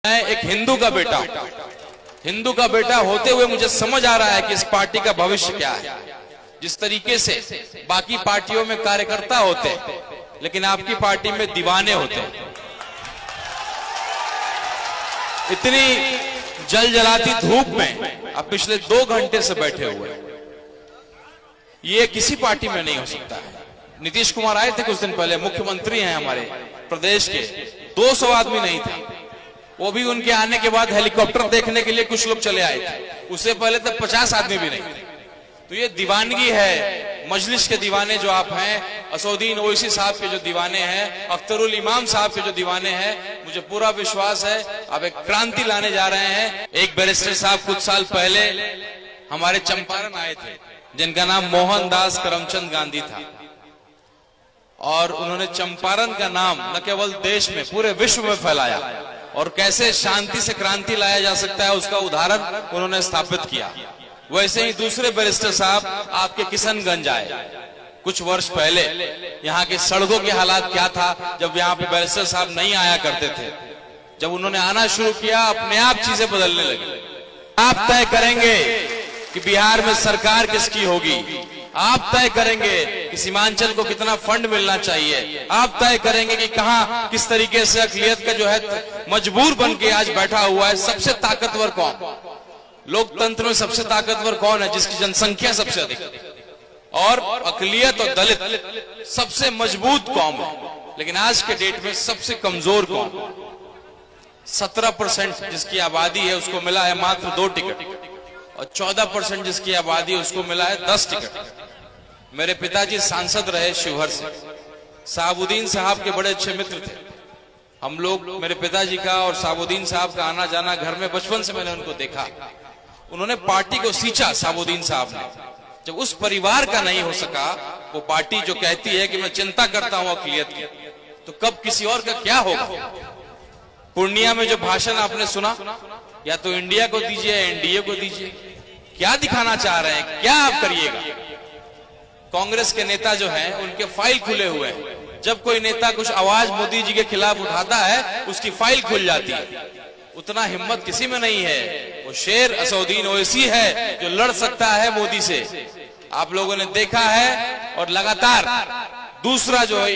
मैं एक हिंदू का बेटा होते हुए मुझे समझ आ रहा है कि इस पार्टी का भविष्य क्या है। जिस तरीके से बाकी पार्टियों में कार्यकर्ता होते हैं, लेकिन आपकी पार्टी में दीवाने होते हैं। इतनी जल जलाती धूप में आप पिछले 2 घंटे से बैठे हुए हैं, ये किसी पार्टी में नहीं हो सकता है। नीतीश कुमार आए थे कुछ दिन पहले, मुख्यमंत्री हैं हमारे प्रदेश के, 200 आदमी नहीं था। वो भी उनके आने के बाद हेलीकॉप्टर देखने के लिए कुछ लोग चले आए थे, उससे पहले तक 50 आदमी भी नहीं थे। तो ये दीवानगी है, मजलिस के दीवाने जो आप हैं, असदुद्दीन ओवैसी साहब के जो दीवाने हैं, अख्तरुल इमाम साहब के जो दीवाने हैं, मुझे पूरा विश्वास है आप एक क्रांति लाने जा रहे हैं। एक बैरिस्टर साहब कुछ साल पहले हमारे चंपारण आए थे, जिनका नाम मोहनदास करमचंद गांधी था, और उन्होंने चंपारण का नाम न केवल देश में पूरे विश्व में फैलाया, और कैसे शांति से क्रांति लाया जा सकता है उसका उदाहरण उन्होंने स्थापित किया। वैसे ही दूसरे बैरिस्टर साहब आपके किशनगंज आए कुछ वर्ष पहले। यहाँ की सड़कों के हालात क्या था जब यहाँ पे बैरिस्टर साहब नहीं आया करते थे। जब उन्होंने आना शुरू किया, अपने आप चीजें बदलने लगी। आप तय करेंगे कि बिहार में सरकार किसकी होगी, आप तय करेंगे कि सीमांचल को कितना फंड मिलना चाहिए, आप तय करेंगे कि कहां किस तरीके से अक़लियत का जो है मजबूर बन के आज बैठा हुआ है। सबसे ताकतवर कौन, लोकतंत्र में सबसे ताकतवर कौन है, जिसकी जनसंख्या सबसे अधिक है, और अक़लियत और दलित सबसे मजबूत कौम है। लेकिन आज के डेट में सबसे कमजोर कौम, 17% जिसकी आबादी है उसको मिला है मात्र 2 टिकट, और 14% जिसकी आबादी है उसको मिला है 10 टिकट। मेरे पिताजी सांसद रहे शिवहर से, शहाबुद्दीन साहब के बड़े अच्छे मित्र थे। हम लोग, मेरे पिताजी का और शहाबुद्दीन साहब का आना जाना घर में, बचपन से मैंने उनको देखा। उन्होंने पार्टी को सींचा, शहाबुद्दीन साहब ने। जब उस परिवार का नहीं हो सका, वो पार्टी जो कहती है कि मैं चिंता करता हूं अक़लियत की, तो कब किसी और का क्या होगा। पूर्णिया में जो भाषण आपने सुना, या तो इंडिया को दीजिए या एनडीए को दीजिए, क्या दिखाना चाह रहे हैं, क्या आप करिएगा। कांग्रेस के नेता जो हैं उनके फाइल खुले हुए हैं। जब कोई नेता कुछ आवाज मोदी जी के खिलाफ उठाता है, उसकी फाइल खुल जाती है। उतना हिम्मत किसी में नहीं है। वो शेर असदुद्दीन ओवैसी है जो लड़ सकता है मोदी से, आप लोगों ने देखा है। और लगातार दूसरा जो है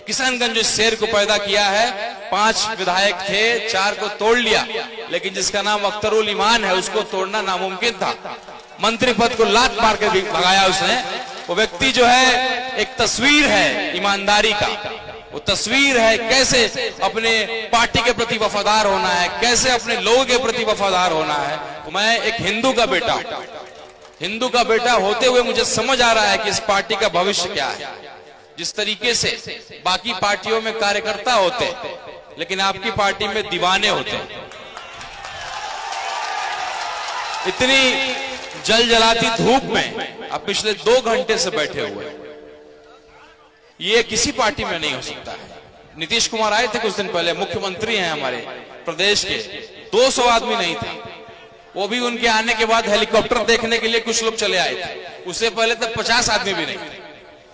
किशनगंज जो शेर को पैदा किया है, 5 विधायक थे, 4 को तोड़ लिया, लेकिन जिसका नाम अख्तरुल इमान है उसको तोड़ना नामुमकिन था। मंत्री पद को लात मार के भगाया उसने। वो व्यक्ति जो है एक तस्वीर है ईमानदारी का, वो तस्वीर है कैसे अपने पार्टी के प्रति वफादार होना है, कैसे अपने लोगों के प्रति वफादार होना है। तो मैं एक हिंदू का बेटा होते हुए मुझे समझ आ रहा है कि इस पार्टी का भविष्य क्या है। जिस तरीके से बाकी पार्टियों में कार्यकर्ता होते हैं, लेकिन आपकी पार्टी में दीवाने होते हैं। इतनी जल जलाती धूप में आप पिछले 2 घंटे से बैठे हुए हैं, ये किसी पार्टी में नहीं हो सकता है। नीतीश कुमार आए थे कुछ दिन पहले, मुख्यमंत्री हैं हमारे प्रदेश के, 200 आदमी नहीं था। वो भी उनके आने के बाद हेलीकॉप्टर देखने के लिए कुछ लोग चले आए थे, उससे पहले तक 50 आदमी भी नहीं थे।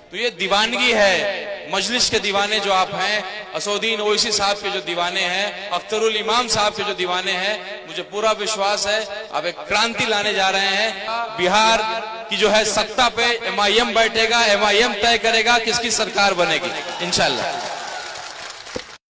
तो ये दीवानगी है, मजलिस के दीवाने जो आप हैं, असदुद्दीन ओवैसी साहब के जो दीवाने हैं, अख्तरुल इमाम साहब के जो दीवाने हैं, मुझे पूरा विश्वास है आप एक क्रांति लाने जा रहे हैं। बिहार की जो है सत्ता पे MIM बैठेगा, MIM तय करेगा किसकी सरकार बनेगी, इंशाल्लाह।